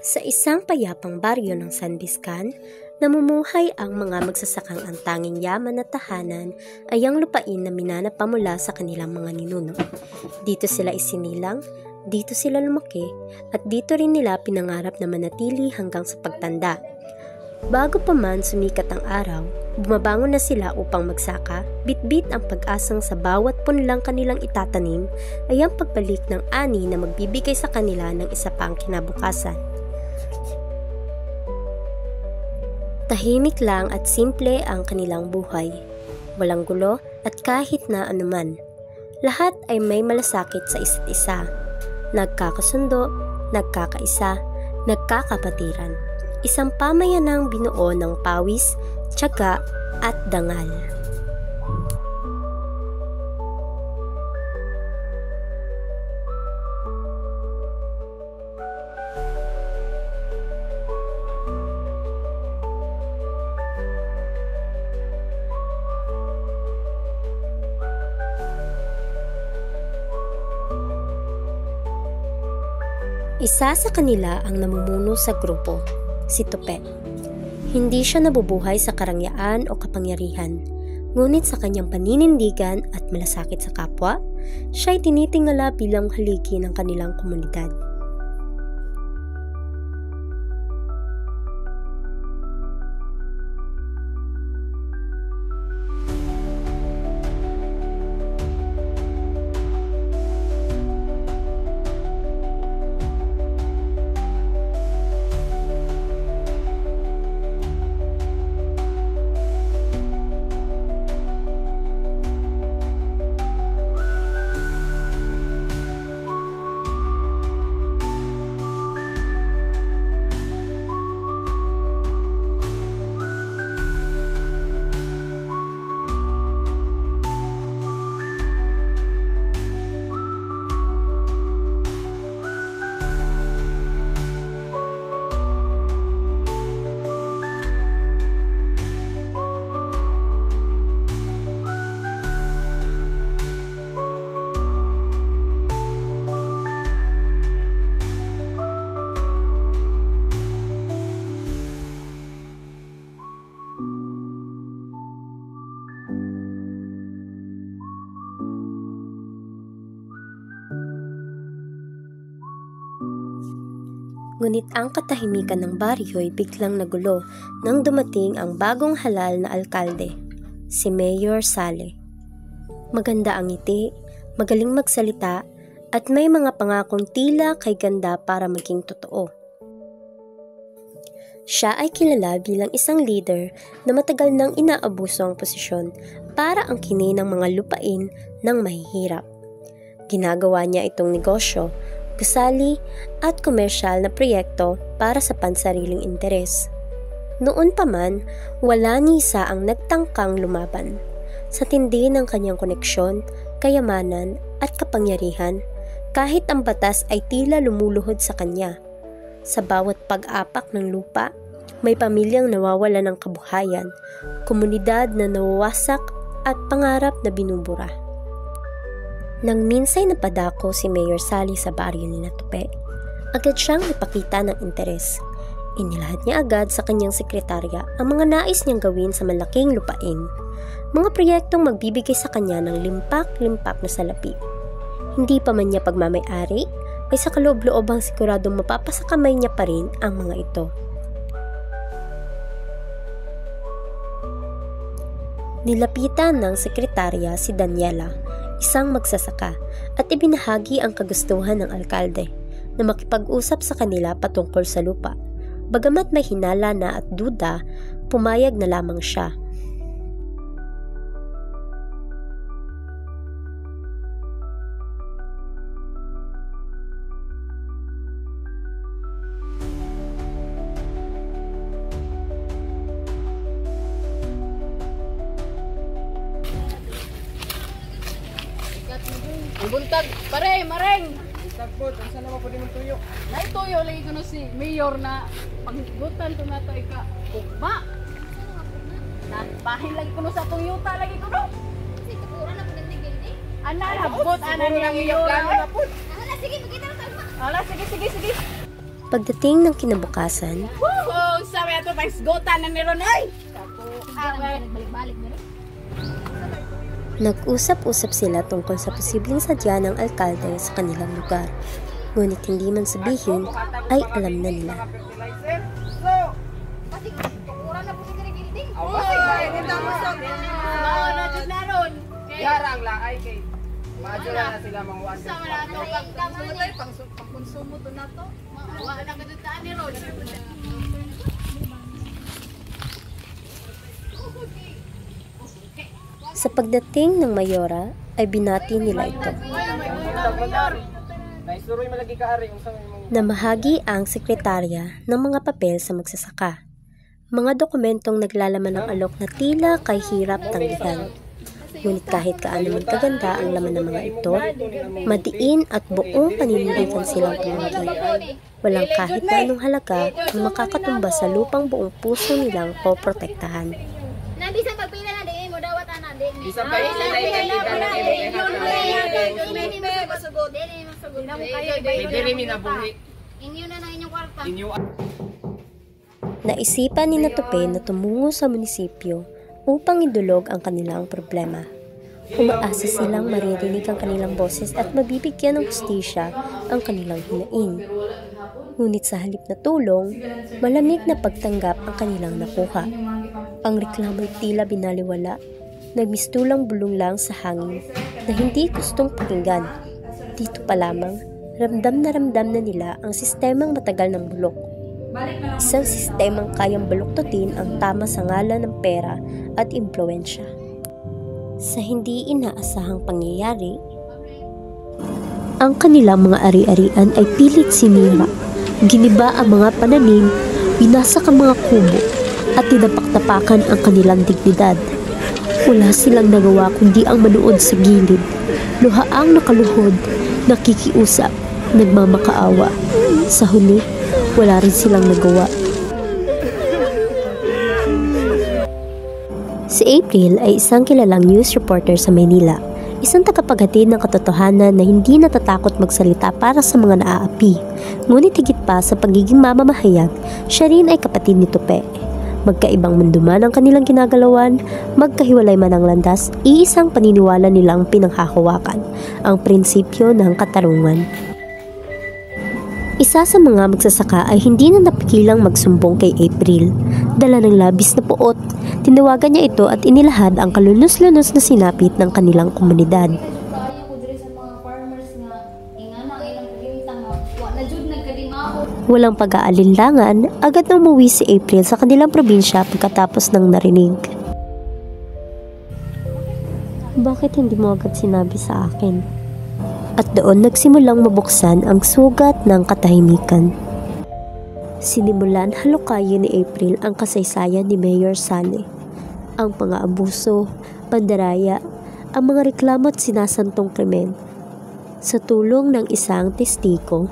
Sa isang payapang baryo ng San Biscan, namumuhay ang mga magsasakang ang tanging yaman at tahanan ay ang lupain na minana pa mula sa kanilang mga ninuno. Dito sila isinilang, dito sila lumaki, at dito rin nila pinangarap na manatili hanggang sa pagtanda. Bago pa man sumikat ang araw, bumabangon na sila upang magsaka, bitbit ang pag-asang sa bawat punlang kanilang itatanim ay ang pagbalik ng ani na magbibigay sa kanila ng isa pang kinabukasan. Tahimik lang at simple ang kanilang buhay. Walang gulo at kahit na anuman. Lahat ay may malasakit sa isa't isa. Nagkakasundo, nagkakaisa, nagkakapatiran. Isang pamayanang binuo ng pawis, tiyaga at dangal. Isa sa kanila ang namumuno sa grupo, si Tupe. Hindi siya nabubuhay sa karangyaan o kapangyarihan, ngunit sa kanyang paninindigan at malasakit sa kapwa, siya'y tinitingala bilang haligi ng kanilang komunidad. Ngunit ang katahimikan ng baryo ay biglang nagulo nang dumating ang bagong halal na alkalde, si Mayor Sale. Maganda ang ngiti, magaling magsalita, at may mga pangakong tila kay ganda para maging totoo. Siya ay kilala bilang isang leader na matagal nang inaabuso ang posisyon para angkinin ang mga lupain ng mahihirap. Ginagawa niya itong negosyo, gusali at komersyal na proyekto para sa pansariling interes. Noon pa man, wala ni isa ang nagtangkang lumaban. Sa tindi ng kanyang koneksyon, kayamanan at kapangyarihan, kahit ang batas ay tila lumuluhod sa kanya. Sa bawat pag-apak ng lupa, may pamilyang nawawala ng kabuhayan, komunidad na nawawasak at pangarap na binubura. Nang minsay napadako si Mayor Sale sa baryo ni Tupe, agad siyang ipakita ng interes. Inilahad niya agad sa kanyang sekretarya ang mga nais niyang gawin sa malaking lupain, mga proyektong magbibigay sa kanya ng limpak-limpak na salapi. Hindi pa man niya pagmamay-ari, ay sa kaloob-loobang siguradong mapapasakamay niya pa rin ang mga ito. Nilapitan ng sekretarya si Daniela, isang magsasaka, at ibinahagi ang kagustuhan ng alkalde na makipag-usap sa kanila patungkol sa lupa. Bagamat may hinala na at duda, pumayag na lamang siya. Buntag, pare, mareng! Buntag po, saan naman po di mong tuyo? Naituyo lagi ko si Mayor na panggutan ko na to ika kugma. Na bahin lagi ko sa Toyota lagi ko no. Kasi kapura na po ganyan eh. Ana habot ana niya Mayor. Hala, sige, magkita na tayo ma. Hala, sige. Pagdating ng kinabukasan, Oh, sabi ito, paisgutan na niron, ay! Nagbalik-balik na rin. nag-usap-usap sila tungkol sa posibleng sadya ng alkalde sa kanilang lugar. Ngunit hindi man sabihin, ay alam na nila. Fertilizer. So, Kasi tukuran na po si Gilgil. aw kasi kaya nito mo sa. Oo, na dyan na ron. Yarang laay kay. Maadula na sila mga wasa. Sa wala to, pang-konsumo to na to. Wala na kadutaan ni ron. Sa pagdating ng mayora, ay binati nila ito. Naisuroy malagi ka ari unsa imong Namahagi ang sekretarya ng mga papel sa magsasaka. Mga dokumentong naglalaman ng alok na tila kay hirap tanggihan. Ngunit kahit kaano man kaganda ang laman ng mga ito, madiin at buong paninindigan silang tumanggi. Walang kahit na anong halaga ang makakatumba sa lupang buong puso nilang poprotektahan. Nandi sa pagpila na din mo dawat ana din. isa pa ila na diri mi nabuhi. Inyo na ng inyong kwarta. Inyo Naisipan ni Natupe na tumungo sa munisipyo upang idulog ang kanilang problema. Umaasa silang maririnig ang kanilang boses at mabibigyan ng hustisya ang kanilang hinaing. Ngunit sa halip na tulong, malamig na pagtanggap ang kanilang nakuha. Ang reklamo'y tila binaliwala, nagmistulang bulong lang sa hangin na hindi gustong pakinggan. Dito pa lamang, ramdam na nila ang sistemang matagal ng bulok. Isang sistemang kayang baluktutin ang tama sa ngalan ng pera at impluensya. Sa hindi inaasahang pangyayari, ang kanilang mga ari-arian ay pilit sinira. Giniba ang mga pananim, winasak ang mga kubo, at tinapak-tapakan ang kanilang dignidad. Wala silang nagawa kundi ang manood sa gilid, luhaang nakaluhod, nakikiusap, nagmamakaawa. Sa huli, wala rin silang nagawa. Si April ay isang kilalang news reporter sa Maynila, isang tagapaghatid ng katotohanan na hindi natatakot magsalita para sa mga naaapi. Ngunit higit pa sa pagiging mamamahayag, siya rin ay kapatid ni Tupe. Magkaibang mundo man ang kanilang ginagalawan, magkahiwalay man ang landas, iisang paniniwala nilang pinanghahawakan, ang prinsipyo ng katarungan. Isa sa mga magsasaka ay hindi na napigilang magsumbong kay April. Dala ng labis na puot, tinawagan niya ito at inilahad ang kalunos-lunos na sinapit ng kanilang komunidad. Kaya ko diri sa mga farmers nga ingana ang ilang pagintang wa na jud nagkadimao. Walang pag-aalinlangan, agad na umuwi si April sa kanilang probinsya pagkatapos ng narinig. Bakit hindi mo agad sinabi sa akin? At doon nagsimulang mabuksan ang sugat ng katahimikan. Sinimulan halukayin ni April ang kasaysayan ni Mayor Sane. Ang pang-aabuso, pandaraya, ang mga reklamo at sinasantong krimen. Sa tulong ng isang testigo,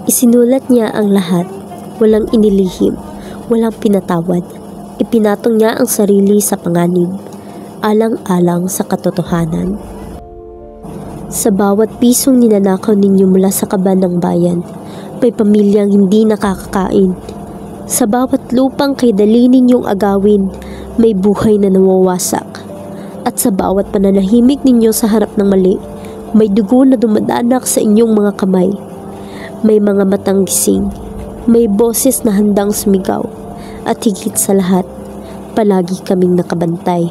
isinulat niya ang lahat, walang inilihim, walang pinatawad. Ipinatong niya ang sarili sa panganib, alang-alang sa katotohanan. Sa bawat pisong ninanakaw ninyo mula sa kaban ng bayan, may pamilyang hindi nakakakain. Sa bawat lupang kay dali ninyong agawin, may buhay na nawawasak. At sa bawat pananahimik ninyo sa harap ng mali, may dugo na dumadanak sa inyong mga kamay. May mga matang gising, may boses na handang sumigaw, at higit sa lahat, palagi kaming nakabantay.